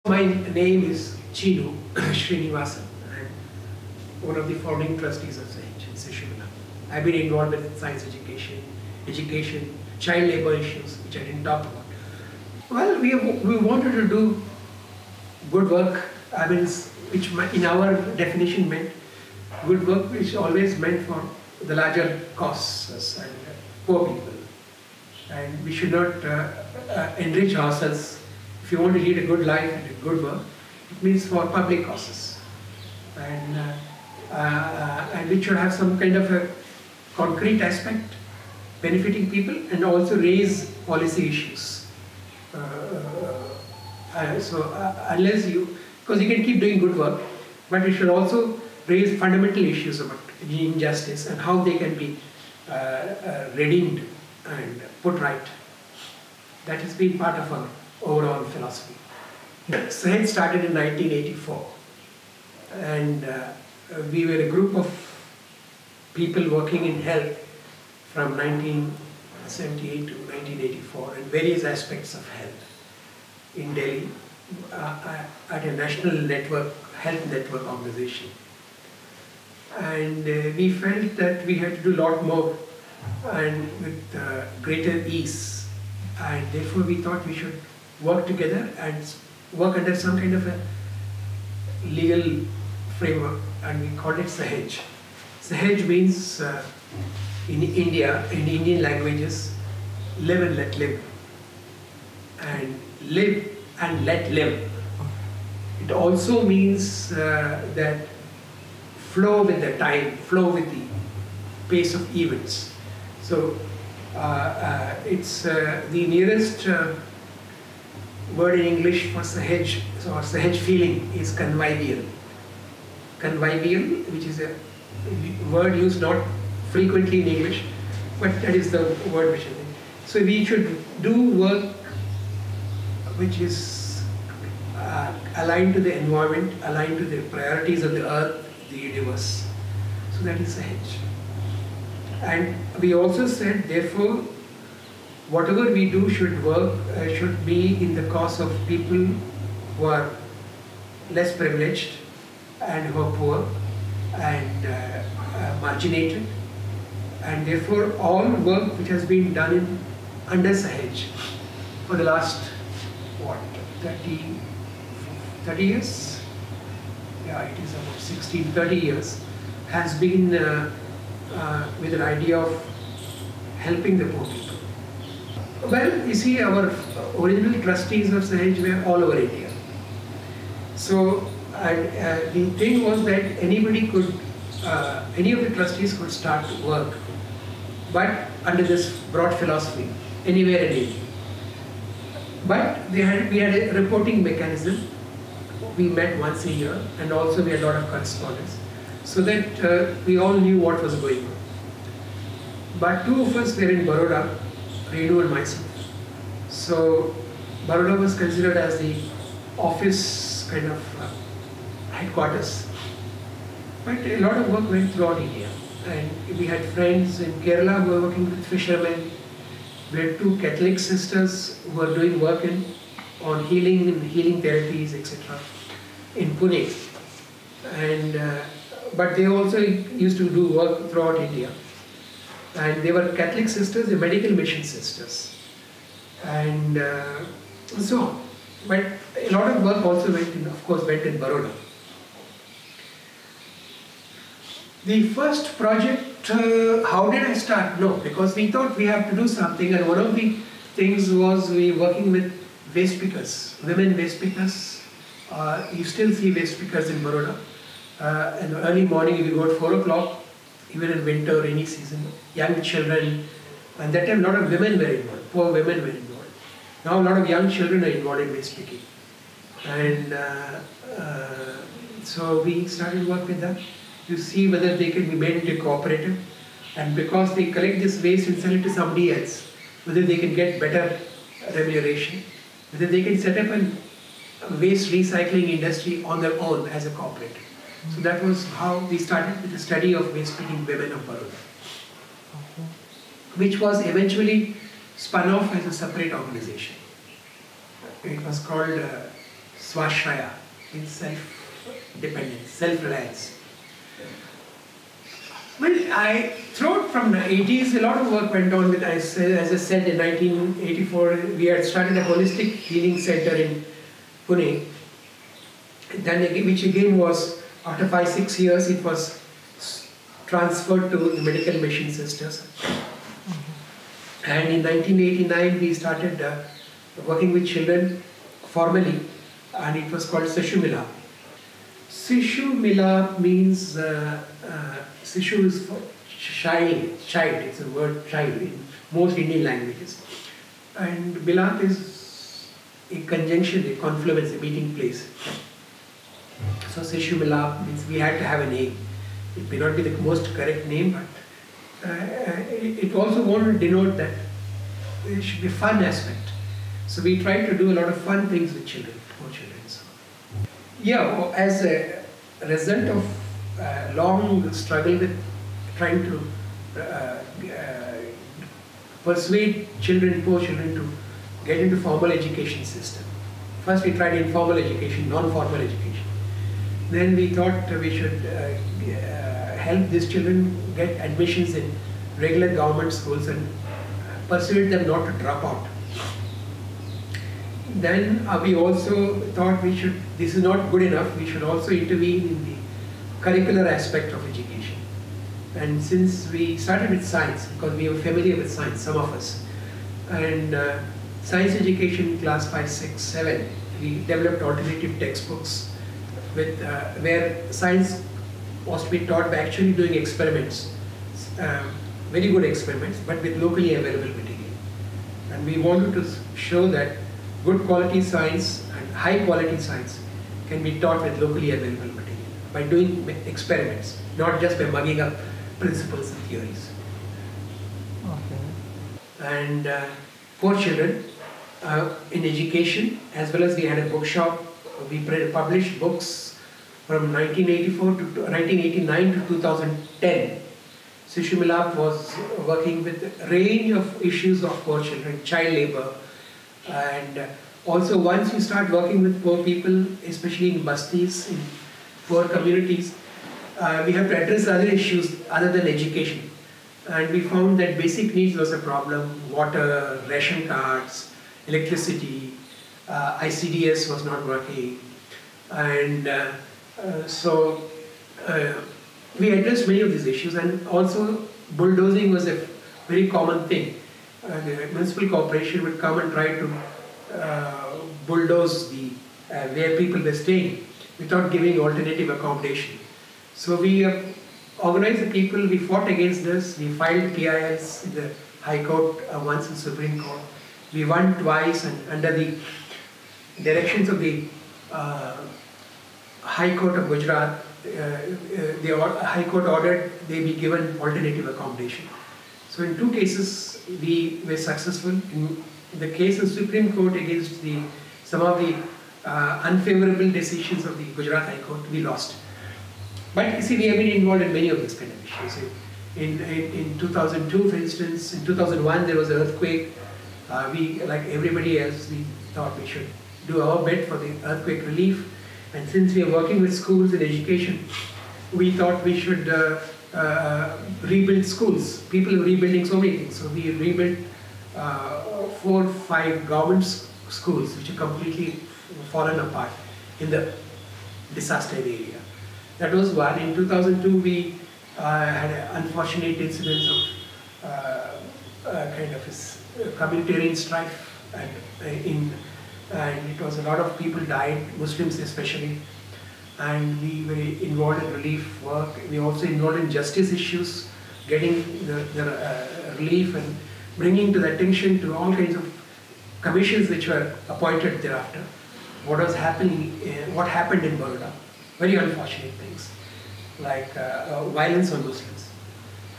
My name is Chinu Srinivasan. I'm one of the founding trustees of Shishimala. I've been involved with science education, child labor issues, which I didn't talk about. Well, we wanted to do good work. I mean, which in our definition meant good work, which always meant for the larger causes and poor people. And we should not enrich ourselves. If you want to lead a good life and a good work, it means for public causes, and which should have some kind of a concrete aspect, benefiting people, and also raise policy issues. Unless because you can keep doing good work, but it should also raise fundamental issues about injustice and how they can be redeemed and put right. That has been part of our overall philosophy. Sahej started in 1984, and we were a group of people working in health from 1978 to 1984 in various aspects of health in Delhi at a national network, health network organization. And we felt that we had to do a lot more and with greater ease, and therefore we thought we should work together and work under some kind of a legal framework, and we called it Sahej. Sahej means in India, in Indian languages, live and let live, and live and let live. It also means that flow with the time, flow with the pace of events. So it's the nearest word in English for Sahej, or Sahej feeling, is convivial. Convivial, which is a word used not frequently in English, but that is the word which is. So we should do work which is aligned to the environment, aligned to the priorities of the earth, the universe. So that is Sahej. And we also said, therefore, whatever we do should be in the cause of people who are less privileged and who are poor and marginated, and therefore all work which has been done under Sahej for the last 30 years? Yeah, it is about 30 years, has been with an idea of helping the poor people. Well, you see, our original trustees of Sahej were all over India. So the thing was that anybody could, any of the trustees could start work, but under this broad philosophy, anywhere in India. But we had a reporting mechanism. We met once a year, and also we had a lot of correspondence, so that we all knew what was going on. But two of us were in Baroda, Renu and myself. So Baroda was considered as the office kind of headquarters. But a lot of work went throughout India, and we had friends in Kerala who were working with fishermen. We had two Catholic sisters who were doing work on healing and healing therapies, etc. in Pune. And but they also used to do work throughout India. And they were Catholic sisters, the medical mission sisters, and so on. But a lot of work also went in Baroda. The first project, how did I start? No, because we thought we have to do something, and one of the things was we working with waste pickers, women waste pickers. You still see waste pickers in Baroda. In the early morning, if you go at 4 o'clock, even in winter, rainy season, young children, and that time a lot of women were involved, poor women were involved. Now a lot of young children are involved in waste picking. And so we started work with them to see whether they can be made into a cooperative, and because they collect this waste and sell it to somebody else, whether they can get better remuneration, whether they can set up a waste recycling industry on their own as a cooperative. So that was how we started with the study of waste picking women of Baroda, which was eventually spun off as a separate organization. It was called Swashraya, means self-dependence, self-reliance. Well, throughout from the 80s, a lot of work went on with, as I said, in 1984, we had started a holistic healing center in Pune. Then, which again was, after 5-6 years, it was transferred to the Medical Mission Sisters. And in 1989, we started working with children formally, and it was called Sishu Milap. Sishu Milap means, Sishu is for child, it's a word child in most Indian languages. And Milap is a conjunction, a confluence, a meeting place. So Sishu Milap means we had to have a name. It may not be the most correct name, but it also wanted to denote that there should be a fun aspect. So we tried to do a lot of fun things with children, for children. So, yeah, as a result of long struggle with trying to persuade children, poor children, to get into formal education system. First we tried informal education, non-formal education. Then we thought we should help these children get admissions in regular government schools and persuade them not to drop out. Then we also thought we should, this is not good enough, we should also intervene in the curricular aspect of education. And since we started with science, because we were familiar with science, some of us, and science education class 5, 6, 7, we developed alternative textbooks with where science was to be taught by actually doing experiments, very good experiments, but with locally available material. And we wanted to show that good quality science and high quality science can be taught with locally available material by doing experiments, not just by mugging up principles and theories. Okay. And for children, in education, as well as we had a bookshop, we published books from 1989 to 2010. Sishu Milap was working with a range of issues of poor children, child labor, and also once you start working with poor people, especially in bastis, in poor communities, we have to address other issues other than education. And we found that basic needs was a problem: water, ration cards, electricity, ICDS was not working, and so we addressed many of these issues. And also bulldozing was a very common thing. The municipal corporation would come and try to bulldoze the where people were staying without giving alternative accommodation. So we organized the people, we fought against this, we filed PILs in the High Court, once in Supreme Court. We won twice, and under the directions of the High Court of Gujarat, the High Court ordered they be given alternative accommodation. So in 2 cases we were successful. In the case of Supreme Court against some of the unfavorable decisions of the Gujarat High Court, we lost. But you see, we have been involved in many of these kind of issues. In 2002, for instance, in 2001 there was an earthquake. We, like everybody else, we thought we should do our bit for the earthquake relief. And since we are working with schools and education, we thought we should rebuild schools. People are rebuilding so many things. So we rebuilt 4 or 5 government schools which are completely fallen apart in the disaster area. That was one. In 2002, we had an unfortunate incident of kind of a communitarian strife, and it was a lot of people died, Muslims especially, and we were involved in relief work. We also involved in justice issues, getting the relief and bringing to the attention to all kinds of commissions which were appointed thereafter. What was happening, what happened in Baroda, very unfortunate things, like violence on Muslims.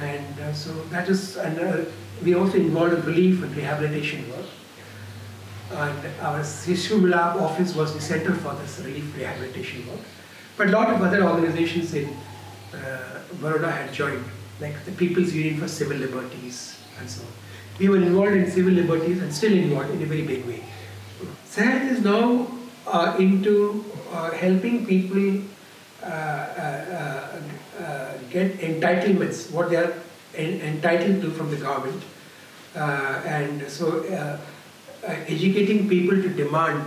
And so that is, and we also involved in relief and rehabilitation work. And our Sishu Milap office was the center for this relief rehabilitation work. But a lot of other organizations in Baroda had joined, like the People's Union for Civil Liberties and so on. We were involved in civil liberties and still involved in a very big way. SAHED is now into helping people get entitlements, what they are entitled to from the government, and so educating people to demand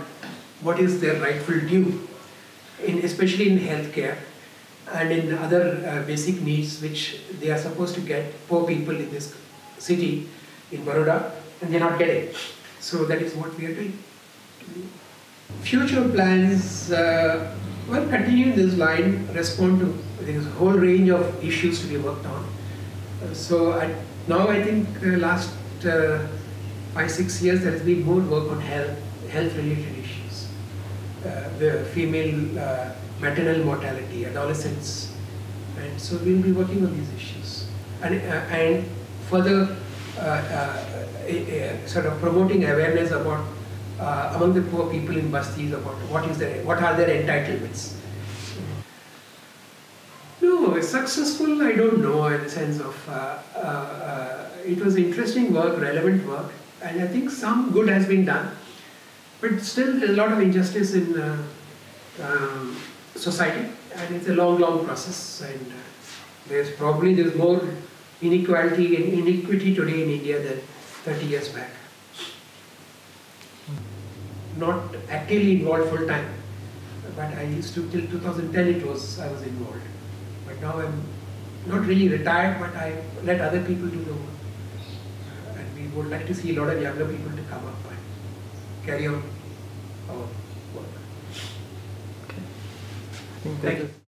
what is their rightful due, especially in healthcare and in other basic needs which they are supposed to get, poor people in this city, in Baroda, and they are not getting. So that is what we are doing. Future plans, well, continue this line, respond to, there is a whole range of issues to be worked on. Now I think last 5-6 years there has been more work on health related issues. The female maternal mortality, adolescents, and so we will be working on these issues. And further sort of promoting awareness about among the poor people in Bastis about what are their entitlements. No, successful I don't know in the sense of it was interesting work, relevant work, and I think some good has been done, but still there's a lot of injustice in society, and it's a long process, and there's more inequality and inequity today in India than 30 years back. Not actively involved full time, but I used to, till 2010 I was involved. But now I'm not really retired, but I let other people do the work. And we would like to see a lot of younger people to come up and carry on our work. Okay. I think Thank you.